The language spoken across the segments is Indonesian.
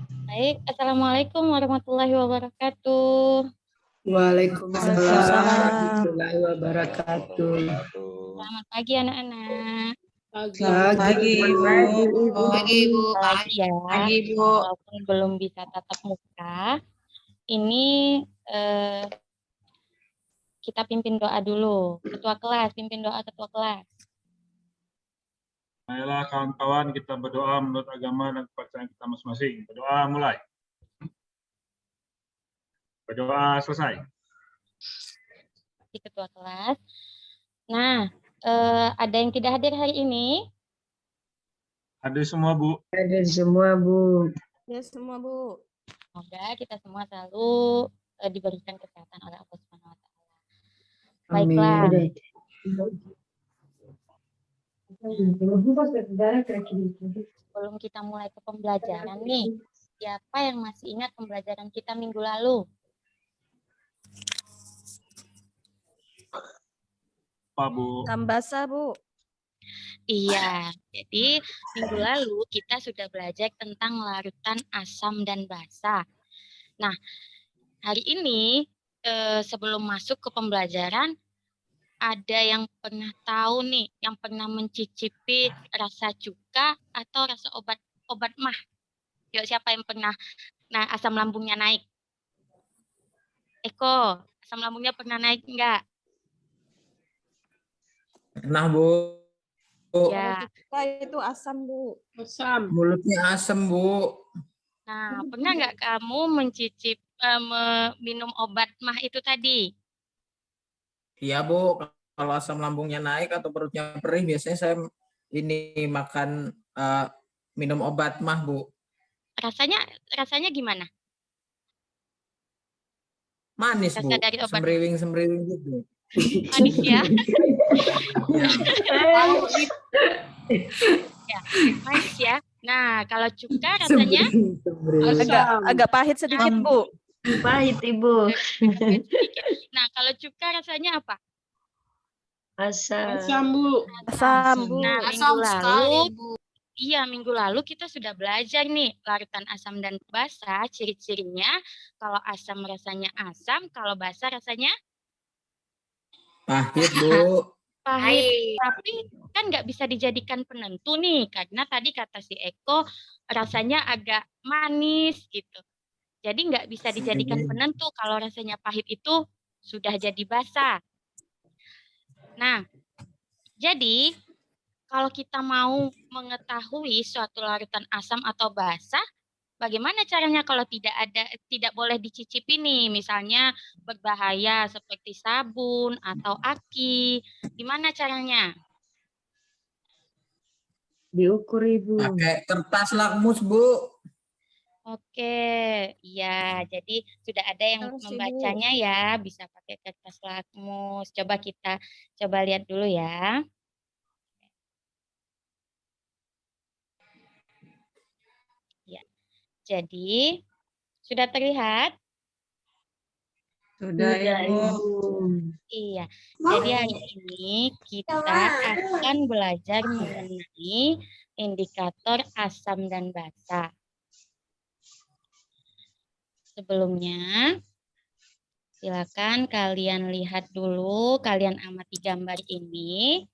Baik, Assalamualaikum warahmatullahi wabarakatuh. Waalaikumsalam Waalaikumsalam. warahmatullahi wabarakatuh. Selamat pagi anak-anak. Selamat pagi, Ibu. Pagi, Ibu. Pagi ya. Pagi, Ibu. Walaupun belum bisa tatap muka, ini kita pimpin doa dulu. Ketua kelas, pimpin doa ketua kelas. Ayolah kawan-kawan, kita berdoa menurut agama dan kepercayaan kita masing-masing. Berdoa mulai. Berdoa selesai. Di ketua kelas. Nah, ada yang tidak hadir hari ini? Hadir semua, Bu. Ada semua, Bu. Ya semua, Bu. Semoga kita semua selalu diberikan kesehatan oleh Allah Subhanahu wa Ta'ala. Baiklah. Sebelum kita mulai ke pembelajaran nih, siapa yang masih ingat pembelajaran kita minggu lalu? Pak, Bu. Tambasa, Bu. Iya, jadi minggu lalu kita sudah belajar tentang larutan asam dan basa. Nah, hari ini sebelum masuk ke pembelajaran, ada yang pernah tahu nih, yang pernah mencicipi rasa cuka atau rasa obat mah? Yuk, siapa yang pernah? Nah, asam lambungnya naik. Eko, asam lambungnya pernah naik enggak? Pernah, Bu. Ya. Cuka itu asam, Bu. Asam. Mulutnya asam, Bu. Nah, pernah nggak kamu minum obat mah itu tadi? Iya, Bu. Kalau asam lambungnya naik atau perutnya perih, biasanya saya ini makan minum obat mah, Bu. Rasanya gimana? Manis, Rasa Bu. dari obat Semriwing-semriwing gitu. manis ya? Ya. Ya, manis ya. Nah, kalau cuka rasanya Agak pahit sedikit, Bu. Pahit, Ibu. Nah, kalau cuka rasanya apa? Asam, Bu. Asam, Bu. Nah, Asam sekali, Bu. Iya, minggu lalu kita sudah belajar nih larutan asam dan basa, ciri-cirinya. Kalau asam rasanya asam, kalau basa rasanya Pahit, Bu. pahit. Tapi kan nggak bisa dijadikan penentu nih, karena tadi kata si Eko rasanya agak manis gitu. Jadi nggak bisa dijadikan penentu kalau rasanya pahit itu sudah jadi basa. Nah, jadi kalau kita mau mengetahui suatu larutan asam atau basa, bagaimana caranya kalau tidak boleh dicicipi nih, misalnya berbahaya seperti sabun atau aki, gimana caranya? Diukur, Ibu. Pakai kertas lakmus, Bu. Oke, iya, jadi sudah ada yang Terus, Ibu. membacanya ya, bisa pakai kertas lakmus. Coba lihat dulu ya. Ya, jadi sudah terlihat? Sudah, Ibu. Iya, jadi hari ini kita akan belajar mengenai indikator asam dan basa. Sebelumnya, silakan kalian lihat dulu, kalian amati gambar ini.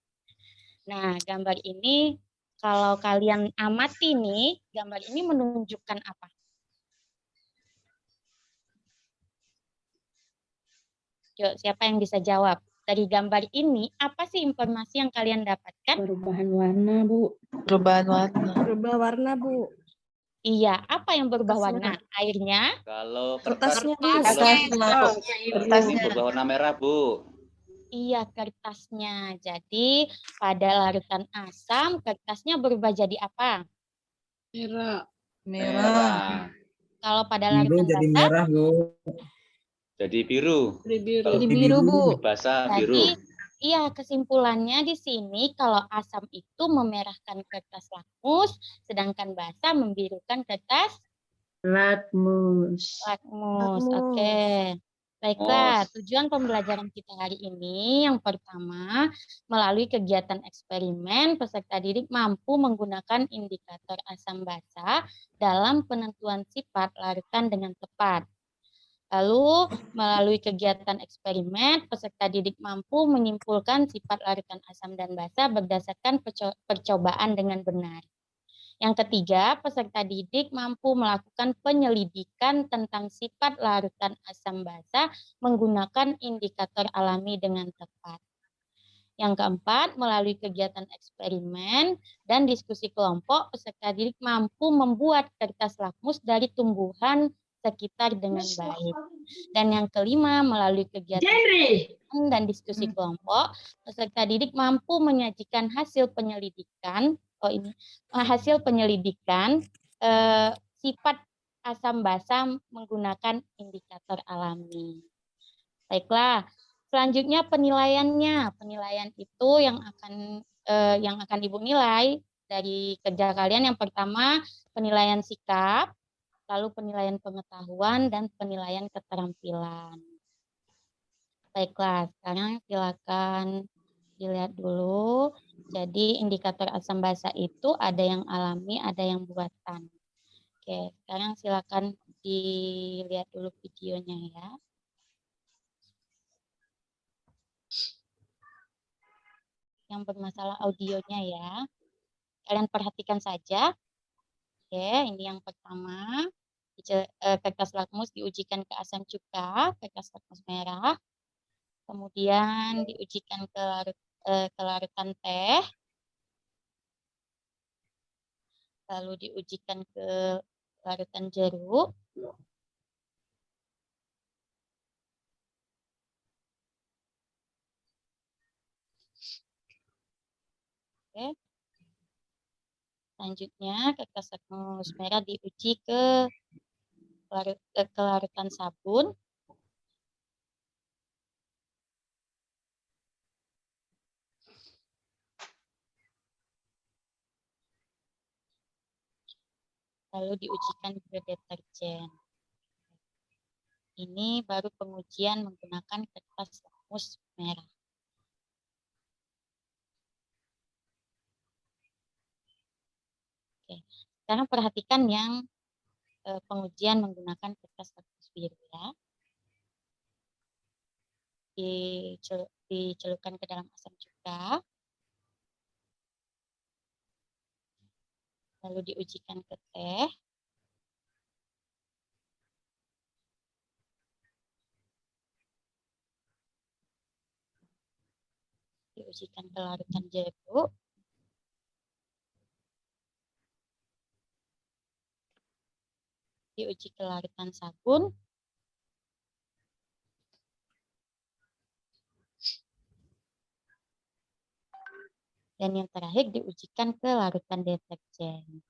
Nah, gambar ini, kalau kalian amati nih, gambar ini menunjukkan apa? Yuk, siapa yang bisa jawab? Dari gambar ini, apa sih informasi yang kalian dapatkan? Perubahan warna, Bu. Perubahan warna. Berubah warna, Bu. Iya, apa yang berubah warna? Airnya? Kalau Kertasnya, Bu. kertasnya berwarna merah, Bu. Iya, kertasnya. Jadi, pada larutan asam, kertasnya berubah jadi apa? Merah. Kalau pada Biru larutan jadi basa, merah, Bu. Jadi biru. Kalau Jadi biru, Bu. basah biru. jadi iya, kesimpulannya di sini kalau asam itu memerahkan kertas lakmus, sedangkan basa membirukan kertas Lakmus. lakmus. Oke. Baiklah, Mos. tujuan pembelajaran kita hari ini yang pertama, melalui kegiatan eksperimen, peserta didik mampu menggunakan indikator asam basa dalam penentuan sifat larutan dengan tepat. Lalu, melalui kegiatan eksperimen, peserta didik mampu menyimpulkan sifat larutan asam dan basa berdasarkan percobaan dengan benar. Yang ketiga, peserta didik mampu melakukan penyelidikan tentang sifat larutan asam basa menggunakan indikator alami dengan tepat. Yang keempat, melalui kegiatan eksperimen dan diskusi kelompok, peserta didik mampu membuat kertas lakmus dari tumbuhan sekitar dengan baik. Dan yang kelima, melalui kegiatan dan diskusi kelompok, peserta didik mampu menyajikan hasil penyelidikan sifat asam basa menggunakan indikator alami. Baiklah, selanjutnya penilaiannya. Penilaian itu yang akan Ibu nilai dari kerja kalian. Yang pertama, penilaian sikap, lalu penilaian pengetahuan dan penilaian keterampilan. Baiklah, sekarang silakan dilihat dulu. Jadi indikator asam basa itu ada yang alami, ada yang buatan. Oke, sekarang silakan dilihat dulu videonya ya. Yang bermasalah audionya ya. Kalian perhatikan saja. Oke, ini yang pertama. Kertas lakmus diujikan ke asam cuka, kertas lakmus merah. Kemudian diujikan ke larutan teh. Lalu diujikan ke larutan jeruk. Oke. Selanjutnya kertas lakmus merah diuji ke larutan sabun. Lalu diujikan ke deterjen. Ini baru pengujian menggunakan kertas lakmus merah. Oke. Sekarang perhatikan yang pengujian menggunakan kertas lakmus biru ya. Dicelupkan ke dalam asam cuka. Lalu diujikan ke teh. Diujikan ke larutan jeruk. Diuji ke larutan sabun. Dan yang terakhir diujikan ke larutan deterjen.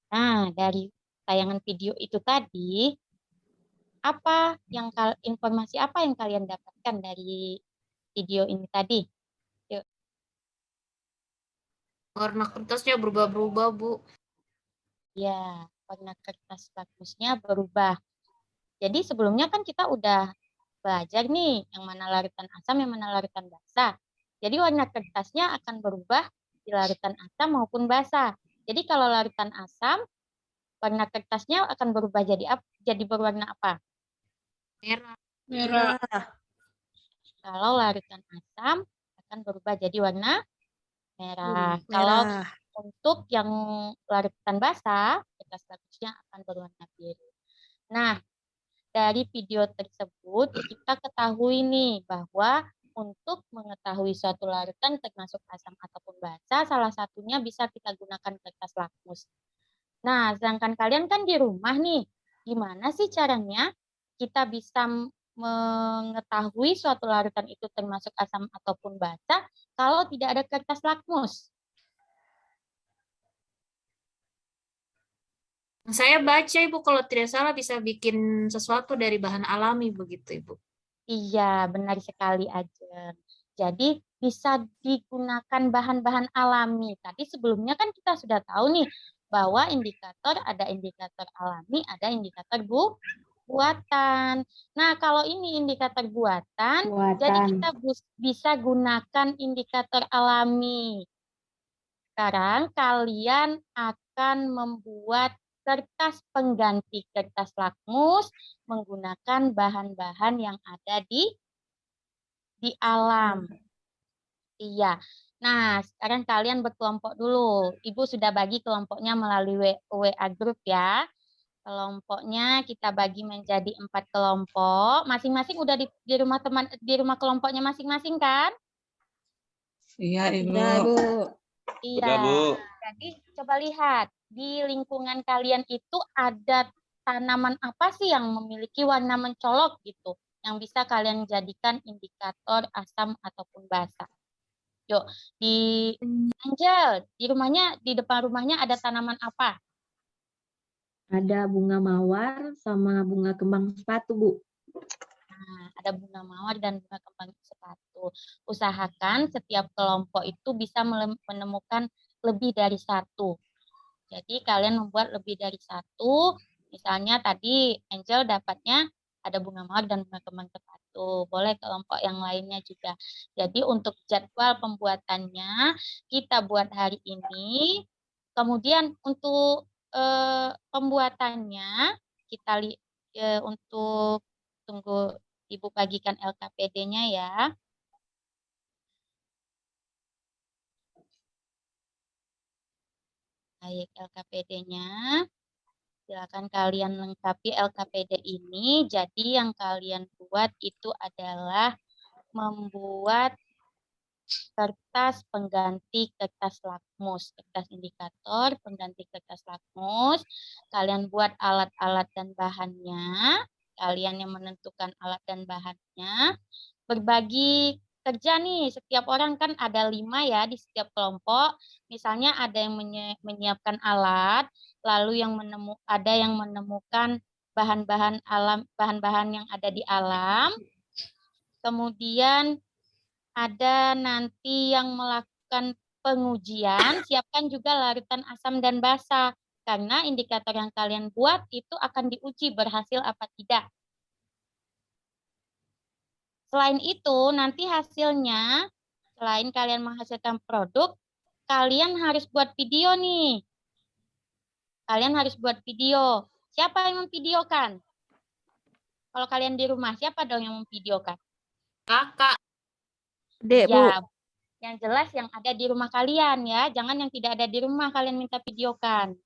Nah, dari tayangan video itu tadi, informasi apa yang kalian dapatkan dari video ini tadi? Yuk. Warna kertasnya berubah-berubah, Bu. Ya, warna kertas lakmusnya berubah. Jadi sebelumnya kan kita udah belajar nih, yang mana larutan asam, yang mana larutan basa. Jadi warna kertasnya akan berubah di larutan asam maupun basa. Jadi kalau larutan asam, warna kertasnya akan berubah jadi berwarna apa? Merah. Kalau larutan asam akan berubah jadi warna merah. Kalau untuk yang larutan basa, kertas lakmusnya akan berwarna biru. Nah, dari video tersebut kita ketahui nih bahwa untuk mengetahui suatu larutan termasuk asam ataupun basa, salah satunya bisa kita gunakan kertas lakmus. Nah, sedangkan kalian kan di rumah nih, gimana sih caranya kita bisa mengetahui suatu larutan itu termasuk asam ataupun basa kalau tidak ada kertas lakmus? Saya baca, Ibu, kalau tidak salah bisa bikin sesuatu dari bahan alami begitu, Ibu. Iya, benar sekali, Ajeng. Jadi bisa digunakan bahan-bahan alami. Tadi sebelumnya kan kita sudah tahu nih bahwa ada indikator alami, ada indikator buatan. Nah, kalau ini indikator buatan, jadi kita bisa gunakan indikator alami. Sekarang kalian akan membuat kertas pengganti kertas lakmus menggunakan bahan-bahan yang ada di alam. Iya. Nah, sekarang kalian berkelompok dulu. Ibu sudah bagi kelompoknya melalui WA group ya. Kelompoknya kita bagi menjadi 4 kelompok. Masing-masing udah di rumah rumah kelompoknya masing-masing kan? Iya, Ibu. Ya, Bu. Iya. Udah, Bu. Jadi coba lihat di lingkungan kalian itu ada tanaman apa sih yang memiliki warna mencolok gitu, yang bisa kalian jadikan indikator asam ataupun basa. Yuk, di Angel, di depan rumahnya ada tanaman apa? Ada bunga mawar sama bunga kembang sepatu, Bu. Nah, ada bunga mawar dan bunga kembang sepatu. Usahakan setiap kelompok itu bisa menemukan lebih dari satu. Jadi kalian membuat lebih dari satu. Misalnya tadi Angel dapatnya ada bunga mawar dan bunga kembang sepatu. Boleh kelompok yang lainnya juga. Jadi untuk jadwal pembuatannya kita buat hari ini. Kemudian untuk pembuatannya kita untuk tunggu Ibu bagikan LKPD-nya ya. Baik, LKPD-nya. Silakan kalian lengkapi LKPD ini. Jadi yang kalian buat itu adalah membuat kertas pengganti kertas lakmus, kertas indikator pengganti kertas lakmus. Kalian buat alat-alat dan bahannya. Kalian yang menentukan alat dan bahannya. Berbagi kerja nih, setiap orang kan ada 5 ya di setiap kelompok. Misalnya ada yang menyiapkan alat, lalu ada yang menemukan bahan-bahan alam, bahan-bahan yang ada di alam. Kemudian ada nanti yang melakukan pengujian, siapkan juga larutan asam dan basa. Karena indikator yang kalian buat itu akan diuji berhasil apa tidak. Selain itu, nanti hasilnya, selain kalian menghasilkan produk, kalian harus buat video nih. Kalian harus buat video. Siapa yang memvideokan? Kalau kalian di rumah, siapa dong yang memvideokan? Kakak. Dek, Bu. Ya, yang jelas yang ada di rumah kalian ya. Jangan yang tidak ada di rumah kalian minta videokan.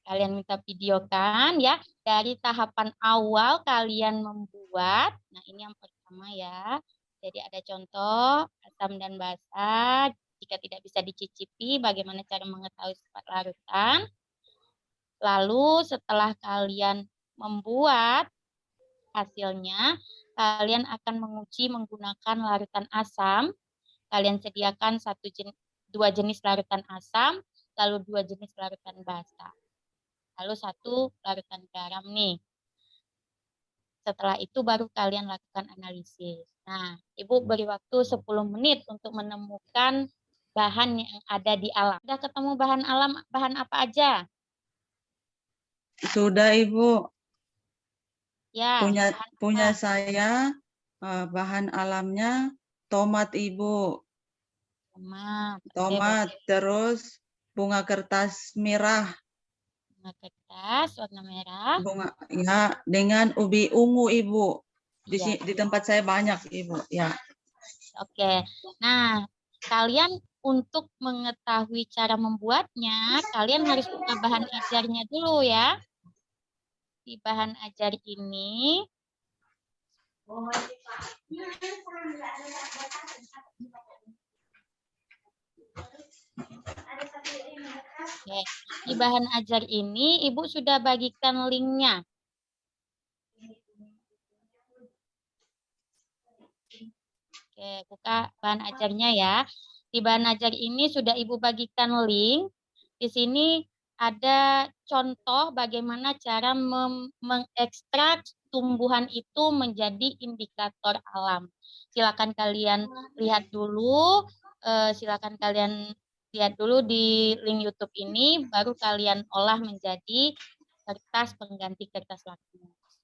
Kalian minta videokan ya. Dari tahapan awal kalian membuat. Nah, ini yang pertama ya. Jadi ada contoh asam dan basa. Jika tidak bisa dicicipi, bagaimana cara mengetahui sifat larutan. Lalu setelah kalian membuat hasilnya, kalian akan menguji menggunakan larutan asam. Kalian sediakan 2 jenis larutan asam, lalu 2 jenis larutan basa. Lalu 1 larutan garam nih. Setelah itu baru kalian lakukan analisis. Nah, Ibu beri waktu 10 menit untuk menemukan bahan yang ada di alam. Sudah ketemu bahan alam, bahan apa aja? Sudah, Ibu. Ya, Punya saya bahan alamnya tomat, Ibu. Tomat, terus bunga kertas merah. Bunga kertas warna merah. Bunga ya dengan ubi ungu, Ibu. Ya. Di tempat saya banyak, Ibu. Ya. Oke. Nah, kalian untuk mengetahui cara membuatnya, kalian harus buka bahan ajarnya dulu ya. Di bahan ajar ini Oke. Di bahan ajar ini Ibu sudah bagikan linknya. Oke, buka bahan ajarnya ya. Di bahan ajar ini sudah Ibu bagikan link. Di sini ada contoh bagaimana cara mengekstrak tumbuhan itu menjadi indikator alam. Silakan kalian lihat dulu. Silakan kalian lihat dulu di link YouTube ini, baru kalian olah menjadi kertas pengganti kertas lakmus.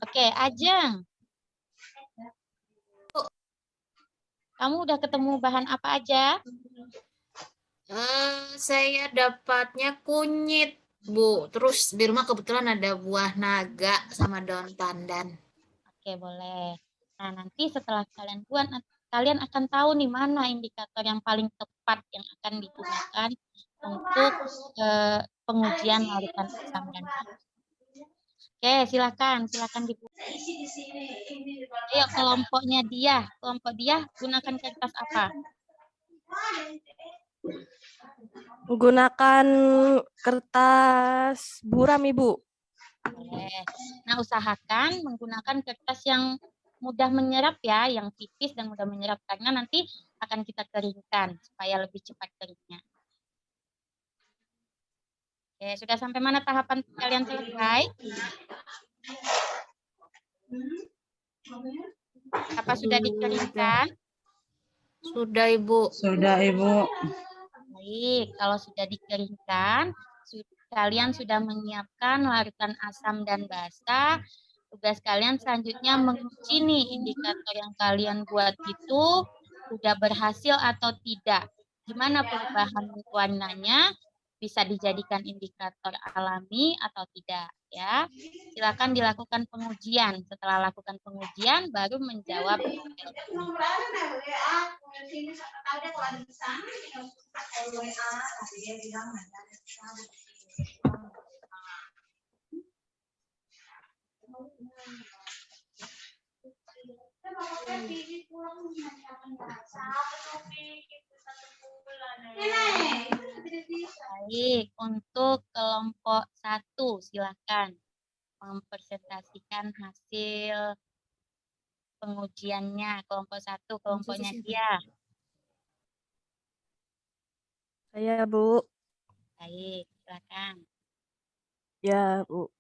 Oke, Ajeng. Kamu udah ketemu bahan apa aja? Saya dapatnya kunyit, Bu. Terus di rumah kebetulan ada buah naga sama daun pandan. Oke, boleh. Nah, nanti setelah kalian buat, kalian akan tahu nih mana indikator yang paling tepat yang akan digunakan untuk pengujian larutan asam dan basa. Oke, silakan dibuat. Ayo kelompok dia gunakan kertas apa? Menggunakan kertas buram, Ibu. Boleh. Nah, usahakan menggunakan kertas yang mudah menyerap ya, yang tipis dan mudah menyerap karena nanti akan kita keringkan supaya lebih cepat keringnya. Oke, sudah sampai mana tahapan kalian selesai? Apa sudah dikeringkan? Sudah, Ibu. Sudah, Ibu. Baik, kalau sudah dikeringkan, kalian sudah menyiapkan larutan asam dan basa. Tugas kalian selanjutnya menguji nih indikator yang kalian buat itu sudah berhasil atau tidak. Gimana perubahan warnanya? Bisa dijadikan indikator alami atau tidak ya. Silakan dilakukan pengujian. Setelah lakukan pengujian baru menjawab. Baik, untuk kelompok 1 silakan mempresentasikan hasil pengujiannya. Kelompok 1, kelompoknya dia. Saya, Bu. Baik, silakan. Ya, Bu.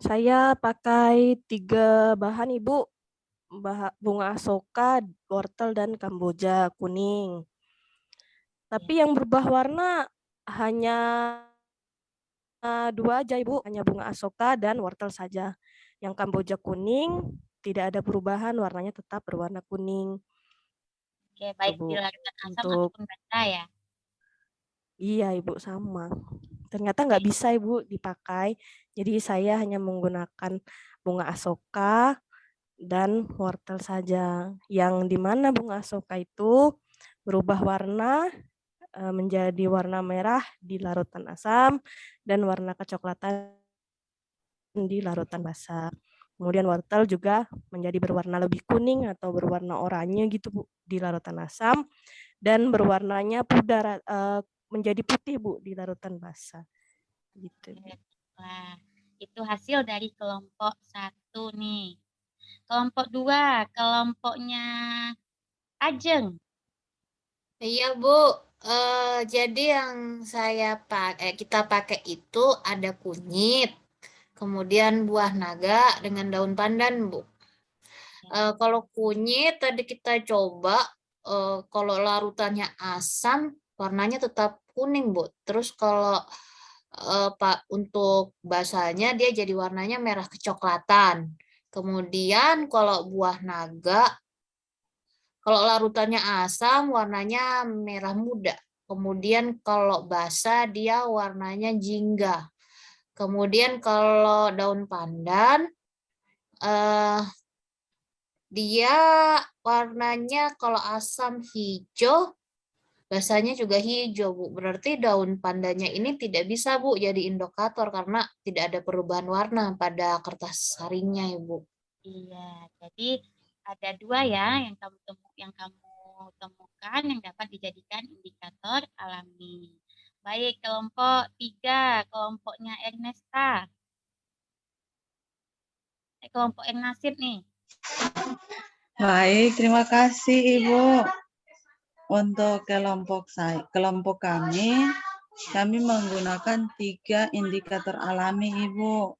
Saya pakai 3 bahan, Ibu. Bunga asoka, wortel, dan kamboja kuning. Tapi yang berubah warna hanya 2 aja, Ibu. Hanya bunga asoka dan wortel saja. Yang kamboja kuning tidak ada perubahan, warnanya tetap berwarna kuning. Oke, baik Bu, di larutan asam untuk ataupun basa ya. Iya, Ibu, sama. Ternyata nggak bisa, Ibu, dipakai. Jadi saya hanya menggunakan bunga asoka dan wortel saja. Yang dimana bunga asoka itu berubah warna menjadi warna merah di larutan asam dan warna kecoklatan di larutan basa. Kemudian wortel juga menjadi berwarna lebih kuning atau berwarna oranye gitu, Bu, di larutan asam dan berwarnanya pudar menjadi putih, Bu, di larutan basa. Gitu. Wah, itu hasil dari kelompok 1 nih. Kelompok 2, kelompoknya Ajeng. Iya, Bu. Jadi yang kita pakai itu ada kunyit, kemudian buah naga dengan daun pandan, Bu. Kalau kunyit tadi kita coba, kalau larutannya asam, warnanya tetap kuning, Bu. Terus kalau untuk basanya dia jadi warnanya merah kecoklatan. Kemudian kalau buah naga, kalau larutannya asam, warnanya merah muda. Kemudian kalau basa, dia warnanya jingga. Kemudian kalau daun pandan, dia warnanya kalau asam hijau, basanya juga hijau, Bu. Berarti daun pandannya ini tidak bisa, Bu, jadi indikator karena tidak ada perubahan warna pada kertas saringnya, Ibu. Iya, jadi ada 2 ya yang kamu temukan yang dapat dijadikan indikator alami. Baik, kelompok 3, kelompoknya Ernesta. Kelompok Ernasib nih. Baik, terima kasih Ibu. Untuk kelompok kami menggunakan 3 indikator alami, Ibu.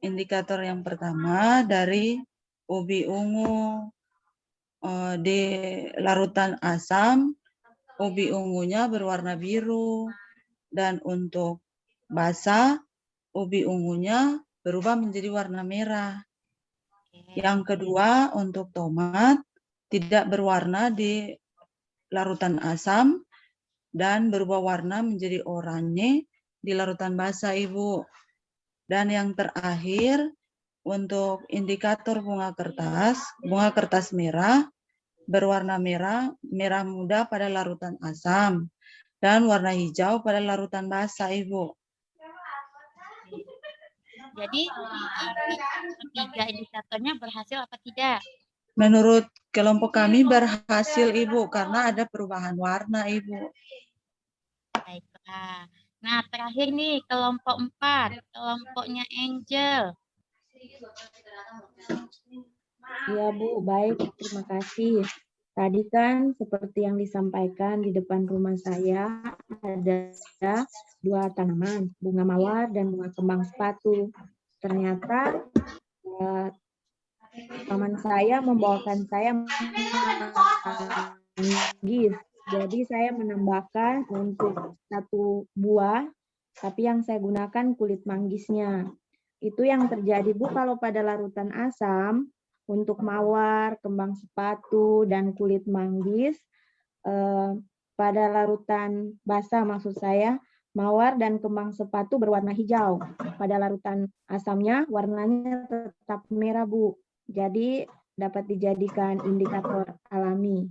Indikator yang pertama dari ubi ungu. Di larutan asam, ubi ungunya berwarna biru. Dan untuk basa, ubi ungunya berubah menjadi warna merah. Oke. Yang kedua, untuk tomat tidak berwarna di larutan asam dan berubah warna menjadi oranye di larutan basah, Ibu. Dan yang terakhir, untuk indikator bunga kertas merah berwarna merah muda pada larutan asam dan warna hijau pada larutan basah, Ibu. Jadi ketiga indikatornya berhasil apa tidak? Menurut kelompok kami berhasil, Ibu, karena ada perubahan warna, Ibu. Baiklah. Nah, terakhir nih kelompok 4, kelompoknya Angel. Iya Bu, baik. Terima kasih. Tadi kan seperti yang disampaikan di depan rumah saya ada 2 tanaman, bunga mawar dan bunga kembang sepatu. Ternyata paman saya membawakan saya manggis. Jadi saya menambahkan untuk 1 buah, tapi yang saya gunakan kulit manggisnya. Itu yang terjadi Bu kalau pada larutan asam, untuk mawar, kembang sepatu, dan kulit manggis, pada larutan basah maksud saya, mawar dan kembang sepatu berwarna hijau. Pada larutan asamnya warnanya tetap merah Bu. Jadi dapat dijadikan indikator alami.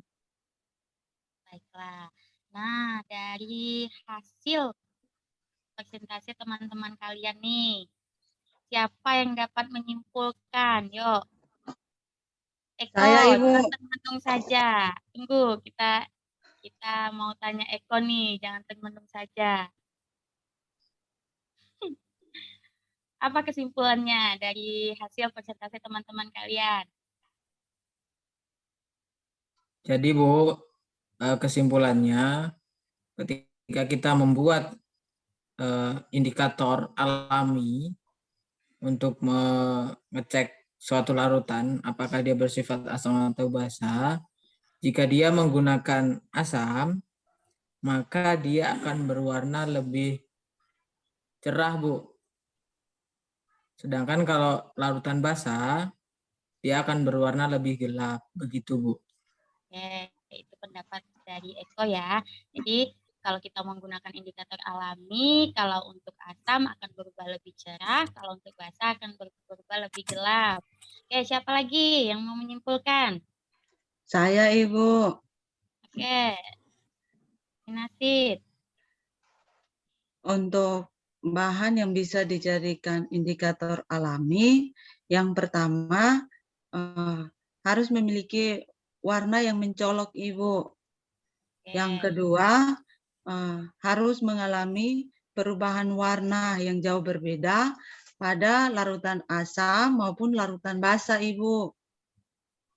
Baiklah. Nah, dari hasil presentasi teman-teman kalian nih, siapa yang dapat menyimpulkan? Yuk. Eko, Saya, Ibu. jangan termenung saja. Tunggu, kita mau tanya Eko nih, jangan termenung saja. Apa kesimpulannya dari hasil presentasi teman-teman kalian? Jadi Bu, kesimpulannya ketika kita membuat indikator alami untuk mengecek suatu larutan apakah dia bersifat asam atau basa, jika dia menggunakan asam, maka dia akan berwarna lebih cerah, Bu. Sedangkan kalau larutan basah, dia akan berwarna lebih gelap, begitu Bu. Oke, itu pendapat dari Eko ya. Jadi kalau kita menggunakan indikator alami, kalau untuk asam akan berubah lebih cerah, kalau untuk basa akan berubah lebih gelap. Oke, siapa lagi yang mau menyimpulkan? Saya, Ibu. Oke, Nasid. Untuk bahan yang bisa dijadikan indikator alami, yang pertama harus memiliki warna yang mencolok, Ibu. Yang kedua, harus mengalami perubahan warna yang jauh berbeda pada larutan asam maupun larutan basa, Ibu.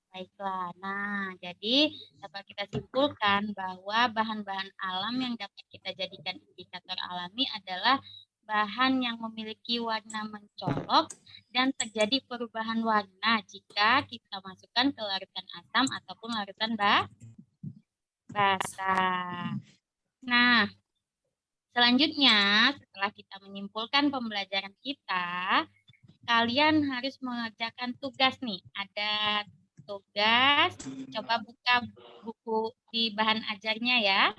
Baiklah, nah jadi dapat kita simpulkan bahwa bahan-bahan alam yang dapat kita jadikan indikator alami adalah bahan yang memiliki warna mencolok dan terjadi perubahan warna jika kita masukkan ke larutan asam ataupun larutan basa. Nah, selanjutnya setelah kita menyimpulkan pembelajaran kita, kalian harus mengerjakan tugas nih. Ada tugas, coba buka buku di bahan ajarnya ya.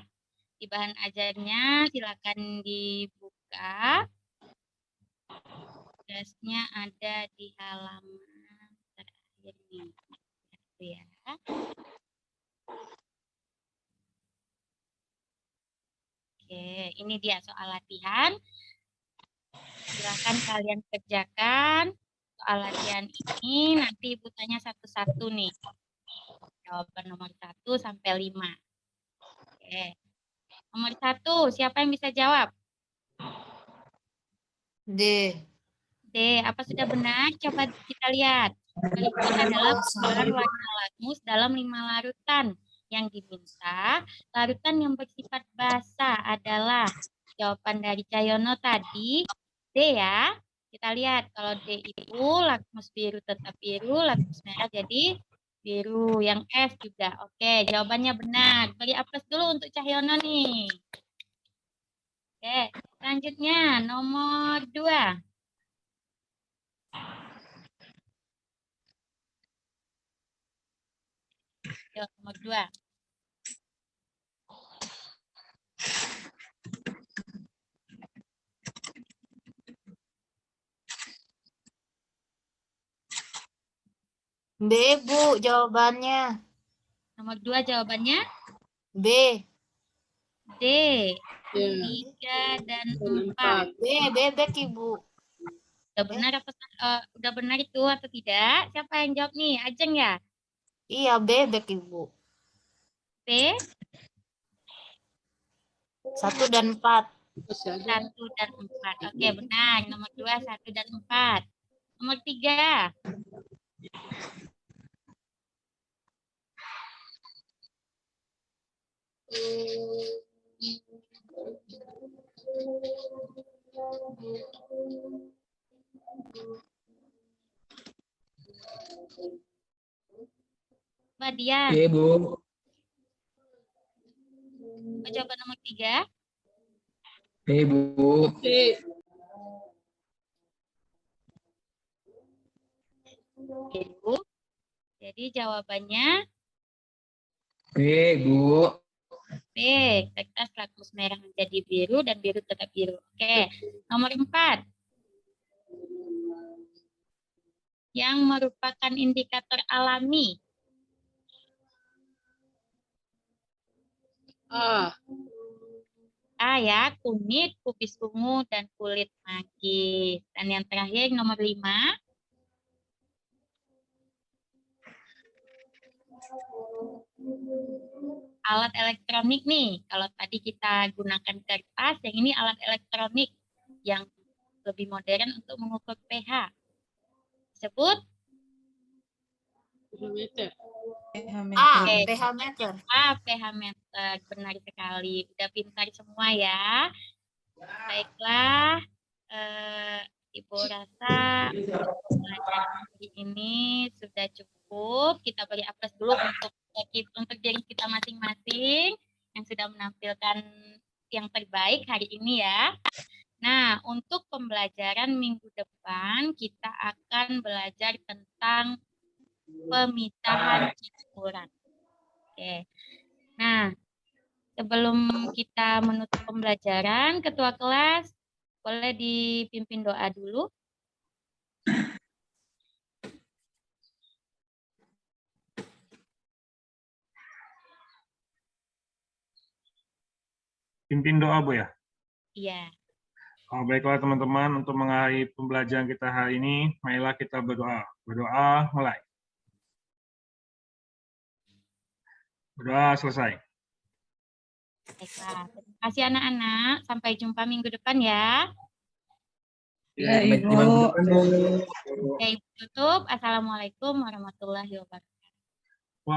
Di bahan ajarnya silakan dibuka. Tugasnya ada di halaman terakhir nih. Gitu ya. Oke, ini dia soal latihan. Silakan kalian kerjakan soal latihan ini. Nanti Ibu tanya satu-satu nih. Jawaban nomor 1 sampai 5. Oke. Nomor 1, siapa yang bisa jawab? D. D, apa sudah benar? Coba kita lihat. Berikut adalah perubahan warna lakmus dalam 5 larutan. Yang diminta, larutan yang bersifat basa adalah jawaban dari Cahyono tadi, D ya. Kita lihat, kalau D itu lakmus biru tetap biru, lakmus merah jadi biru. Yang F juga. Oke, jawabannya benar. Beri aplaus dulu untuk Cahyono nih. Oke, selanjutnya nomor 2. Ayo, nomor 2. B, Bu, jawabannya. Nomor 2 jawabannya B. D. 3 dan 4. B, bebek, Ibu. Udah benar udah benar itu atau tidak? Siapa yang jawab nih? Ajeng ya? Iya, bebek, Ibu. B. 1 dan 4. 1 dan 4. Oke, benar. Nomor 2, 1 dan 4. Nomor 3. Mbak Dian, B, Bu. jawaban nomor 3. B, Bu. Ibu. Jadi jawabannya B, Bu. B. Kertas lakmus merah menjadi biru dan biru tetap biru. Oke. Nomor 4. Yang merupakan indikator alami. A ya, kunyit, kubis ungu, dan kulit manggis. Dan yang terakhir nomor 5. Alat elektronik nih. Kalau tadi kita gunakan kertas, yang ini alat elektronik yang lebih modern untuk mengukur pH. Disebut A, pH meter. pH meter. Benar sekali. Udah pintar semua ya. Baiklah, Ibu rasa pelajaran hari ini sudah cukup. Kita beri aplaus dulu untuk diri kita masing-masing yang sudah menampilkan yang terbaik hari ini ya. Nah, untuk pembelajaran minggu depan kita akan belajar tentang pemisahan campuran. Oke. Nah, sebelum kita menutup pembelajaran, Ketua kelas boleh dipimpin doa dulu. Pimpin doa, Bu ya. Iya. Baiklah teman-teman, untuk mengakhiri pembelajaran kita hari ini, marilah kita berdoa. Berdoa mulai. Berdoa selesai. Baiklah. Terima kasih anak-anak. Sampai jumpa minggu depan ya. Ya, Sampai Ibu. jumpa. Oke, Ibu tutup. Assalamualaikum warahmatullahi wabarakatuh.